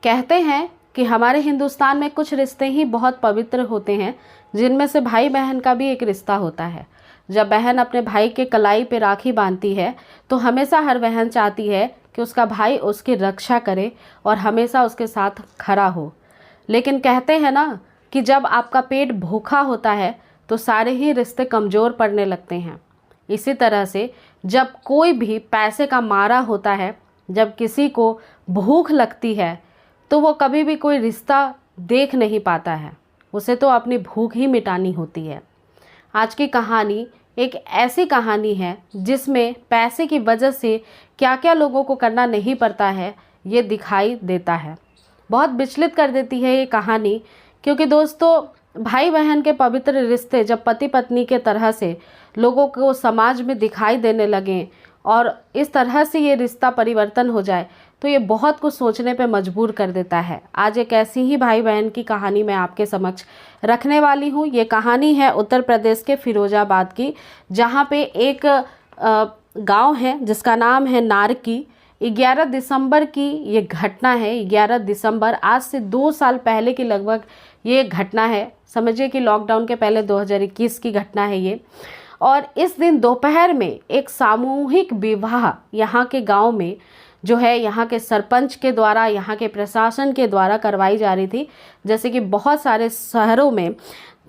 कहते हैं कि हमारे हिंदुस्तान में कुछ रिश्ते ही बहुत पवित्र होते हैं, जिनमें से भाई बहन का भी एक रिश्ता होता है। जब बहन अपने भाई के कलाई पे राखी बांधती है तो हमेशा हर बहन चाहती है कि उसका भाई उसकी रक्षा करे और हमेशा उसके साथ खड़ा हो। लेकिन कहते हैं ना कि जब आपका पेट भूखा होता है तो सारे ही रिश्ते कमज़ोर पड़ने लगते हैं। इसी तरह से जब कोई भी पैसे का मारा होता है, जब किसी को भूख लगती है, तो वो कभी भी कोई रिश्ता देख नहीं पाता है, उसे तो अपनी भूख ही मिटानी होती है। आज की कहानी एक ऐसी कहानी है जिसमें पैसे की वजह से क्या क्या लोगों को करना नहीं पड़ता है, ये दिखाई देता है। बहुत विचलित कर देती है ये कहानी, क्योंकि दोस्तों भाई बहन के पवित्र रिश्ते जब पति पत्नी के तरह से लोगों को समाज में दिखाई देने लगें और इस तरह से ये रिश्ता परिवर्तन हो जाए तो ये बहुत कुछ सोचने पे मजबूर कर देता है। आज एक ऐसी ही भाई बहन की कहानी मैं आपके समक्ष रखने वाली हूँ। ये कहानी है उत्तर प्रदेश के फिरोजाबाद की, जहाँ पे एक गांव है जिसका नाम है नारकी। 11 दिसंबर की ये घटना है। 11 दिसंबर आज से 2 साल पहले की लगभग ये घटना है। समझिए कि लॉकडाउन के पहले 2021 की घटना है ये। और इस दिन दोपहर में एक सामूहिक विवाह यहाँ के गांव में जो है यहाँ के सरपंच के द्वारा, यहाँ के प्रशासन के द्वारा करवाई जा रही थी। जैसे कि बहुत सारे शहरों में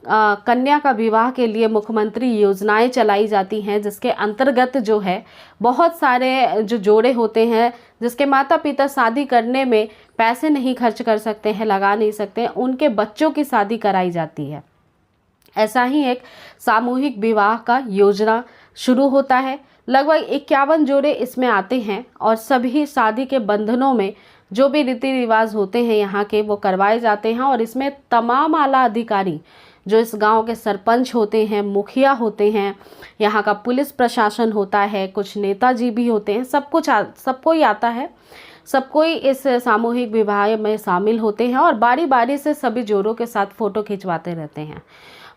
कन्या का विवाह के लिए मुख्यमंत्री योजनाएं चलाई जाती हैं, जिसके अंतर्गत जो है बहुत सारे जो जोड़े होते हैं जिसके माता पिता शादी करने में पैसे नहीं खर्च कर सकते हैं, लगा नहीं सकते हैं, उनके बच्चों की शादी कराई जाती है। ऐसा ही एक सामूहिक विवाह का योजना शुरू होता है। लगभग 51 जोड़े इसमें आते हैं और सभी शादी के बंधनों में जो भी रीति रिवाज होते हैं यहाँ के वो करवाए जाते हैं। और इसमें तमाम आला अधिकारी जो इस गांव के सरपंच होते हैं, मुखिया होते हैं, यहाँ का पुलिस प्रशासन होता है, कुछ नेताजी भी होते हैं, सब कोई आता है। सब कोई इस सामूहिक विवाह में शामिल होते हैं और बारी बारी से सभी जोड़ों के साथ फ़ोटो खिंचवाते रहते हैं।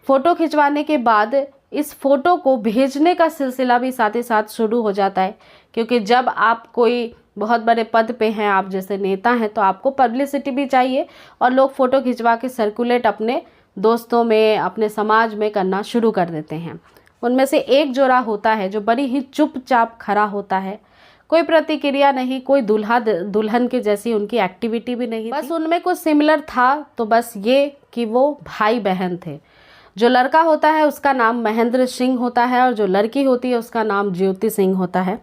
फ़ोटो खिंचवाने के बाद इस फ़ोटो को भेजने का सिलसिला भी साथ ही साथ शुरू हो जाता है, क्योंकि जब आप कोई बहुत बड़े पद पे हैं, आप जैसे नेता हैं, तो आपको पब्लिसिटी भी चाहिए और लोग फ़ोटो खिंचवा के सर्कुलेट अपने दोस्तों में, अपने समाज में करना शुरू कर देते हैं। उनमें से एक जोड़ा होता है जो बड़ी ही चुपचाप खड़ा होता है, कोई प्रतिक्रिया नहीं, कोई दूल्हा दुल्हन के जैसी उनकी एक्टिविटी भी नहीं, बस उनमें कुछ सिमिलर था तो बस ये कि वो भाई बहन थे। जो लड़का होता है उसका नाम महेंद्र सिंह होता है और जो लड़की होती है उसका नाम ज्योति सिंह होता है।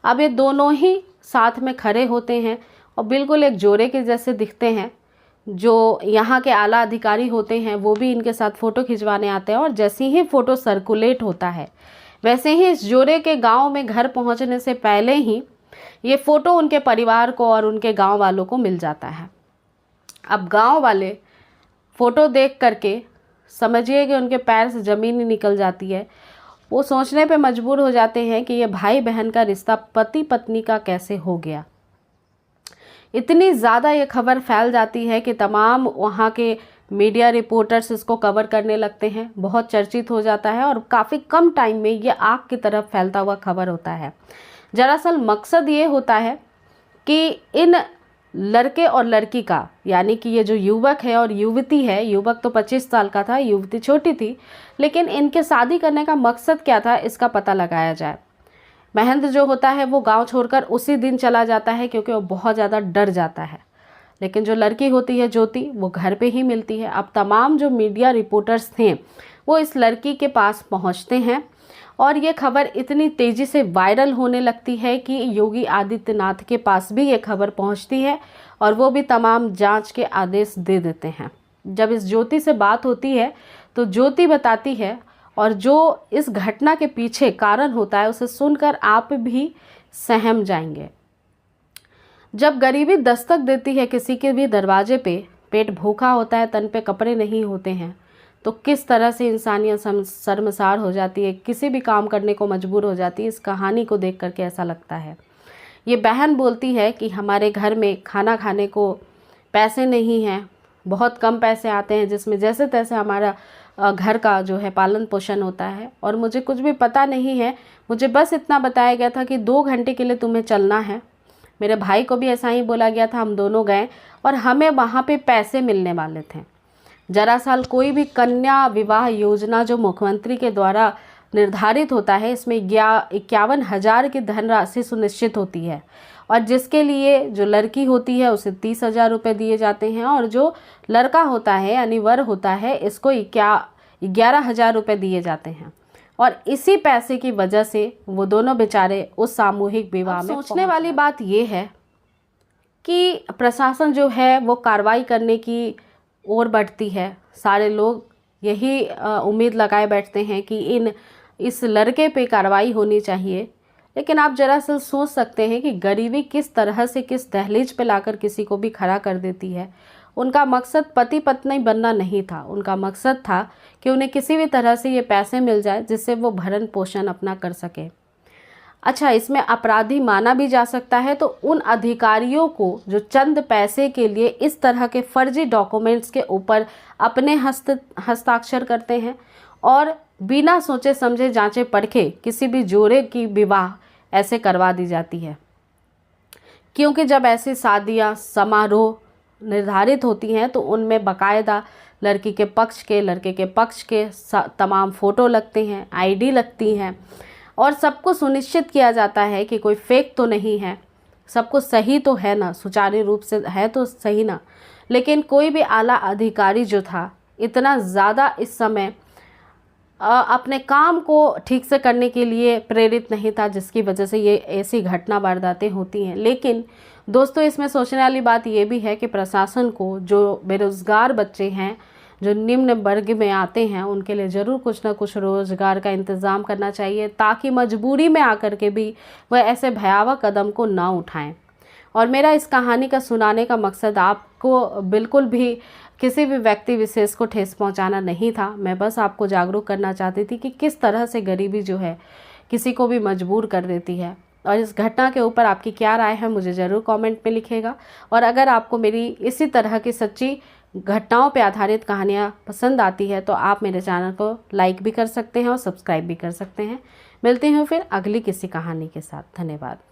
अब ये दोनों ही साथ में खड़े होते हैं और बिल्कुल एक जोड़े के जैसे दिखते हैं। जो यहाँ के आला अधिकारी होते हैं वो भी इनके साथ फ़ोटो खिंचवाने आते हैं और जैसे ही फ़ोटो सर्कुलेट होता है वैसे ही इस जोड़े के गांव में घर पहुंचने से पहले ही ये फ़ोटो उनके परिवार को और उनके गांव वालों को मिल जाता है। अब गांव वाले फ़ोटो देख करके समझिए कि उनके पैर से ज़मीन ही निकल जाती है। वो सोचने पे मजबूर हो जाते हैं कि ये भाई बहन का रिश्ता पति पत्नी का कैसे हो गया। इतनी ज़्यादा ये खबर फैल जाती है कि तमाम वहाँ के मीडिया रिपोर्टर्स इसको कवर करने लगते हैं, बहुत चर्चित हो जाता है और काफ़ी कम टाइम में ये आग की तरफ फैलता हुआ खबर होता है। दरअसल मकसद ये होता है कि इन लड़के और लड़की का, यानी कि ये जो युवक है और युवती है, युवक तो 25 साल का था, युवती छोटी थी, लेकिन इनके शादी करने का मकसद क्या था इसका पता लगाया जाए। महेंद्र जो होता है वो गांव छोड़कर उसी दिन चला जाता है क्योंकि वो बहुत ज़्यादा डर जाता है। लेकिन जो लड़की होती है ज्योति, वो घर पे ही मिलती है। अब तमाम जो मीडिया रिपोर्टर्स थे वो इस लड़की के पास पहुंचते हैं और ये खबर इतनी तेज़ी से वायरल होने लगती है कि योगी आदित्यनाथ के पास भी ये खबर पहुंचती है और वो भी तमाम जांच के आदेश दे देते हैं। जब इस ज्योति से बात होती है तो ज्योति बताती है और जो इस घटना के पीछे कारण होता है उसे सुनकर आप भी सहम जाएंगे। जब गरीबी दस्तक देती है किसी के भी दरवाजे पे, पेट भूखा होता है, तन पे कपड़े नहीं होते हैं, तो किस तरह से इंसानियत शर्मसार हो जाती है, किसी भी काम करने को मजबूर हो जाती है। इस कहानी को देख करके ऐसा लगता है। ये बहन बोलती है कि हमारे घर में खाना खाने को पैसे नहीं हैं, बहुत कम पैसे आते हैं जिसमें जैसे तैसे हमारा घर का जो है पालन पोषण होता है और मुझे कुछ भी पता नहीं है। मुझे बस इतना बताया गया था कि 2 घंटे के लिए तुम्हें चलना है, मेरे भाई को भी ऐसा ही बोला गया था, हम दोनों गए और हमें वहाँ पे पैसे मिलने वाले थे। दरअसल कोई भी कन्या विवाह योजना जो मुख्यमंत्री के द्वारा निर्धारित होता है, इसमें 51,000 की धनराशि सुनिश्चित होती है और जिसके लिए जो लड़की होती है उसे 30,000 रुपये दिए जाते हैं और जो लड़का होता है यानी वर होता है इसको 11,000 रुपये दिए जाते हैं। और इसी पैसे की वजह से वो दोनों बेचारे उस सामूहिक विवाह में सोचने वाली बात ये है कि प्रशासन जो है वो कार्रवाई करने की ओर बढ़ती है। सारे लोग यही उम्मीद लगाए बैठते हैं कि इस लड़के पे कार्रवाई होनी चाहिए, लेकिन आप जरा सा सोच सकते हैं कि गरीबी किस तरह से किस दहलीज पे लाकर किसी को भी खड़ा कर देती है। उनका मकसद पति पत्नी बनना नहीं था, उनका मकसद था कि उन्हें किसी भी तरह से ये पैसे मिल जाए जिससे वो भरण पोषण अपना कर सके। अच्छा, इसमें अपराधी माना भी जा सकता है तो उन अधिकारियों को जो चंद पैसे के लिए इस तरह के फर्जी डॉक्यूमेंट्स के ऊपर अपने हस्ताक्षर करते हैं और बिना सोचे समझे जांचे परखे किसी भी जोड़े की विवाह ऐसे करवा दी जाती है। क्योंकि जब ऐसी शादियां समारोह निर्धारित होती हैं तो उनमें बाकायदा लड़की के पक्ष के लड़के के पक्ष के तमाम फ़ोटो लगते हैं, आईडी लगती हैं और सबको सुनिश्चित किया जाता है कि कोई फेक तो नहीं है, सब कुछ सही तो है ना, सुचारू रूप से है तो सही ना। लेकिन कोई भी आला अधिकारी जो था इतना ज़्यादा इस समय अपने काम को ठीक से करने के लिए प्रेरित नहीं था, जिसकी वजह से ये ऐसी घटना वारदातें होती हैं। लेकिन दोस्तों, इसमें सोचने वाली बात ये भी है कि प्रशासन को जो बेरोज़गार बच्चे हैं जो निम्न वर्ग में आते हैं उनके लिए ज़रूर कुछ ना कुछ रोज़गार का इंतज़ाम करना चाहिए ताकि मजबूरी में आकर के भी वह ऐसे भयावह कदम को ना उठाएं। और मेरा इस कहानी का सुनाने का मकसद आपको बिल्कुल भी किसी भी व्यक्ति विशेष को ठेस पहुंचाना नहीं था। मैं बस आपको जागरूक करना चाहती थी कि किस तरह से गरीबी जो है किसी को भी मजबूर कर देती है। और इस घटना के ऊपर आपकी क्या राय है मुझे ज़रूर कमेंट में लिखिएगा। और अगर आपको मेरी इसी तरह की सच्ची घटनाओं पर आधारित कहानियाँ पसंद आती है तो आप मेरे चैनल को लाइक भी कर सकते हैं और सब्सक्राइब भी कर सकते हैं। मिलती हूँ फिर अगली किसी कहानी के साथ। धन्यवाद।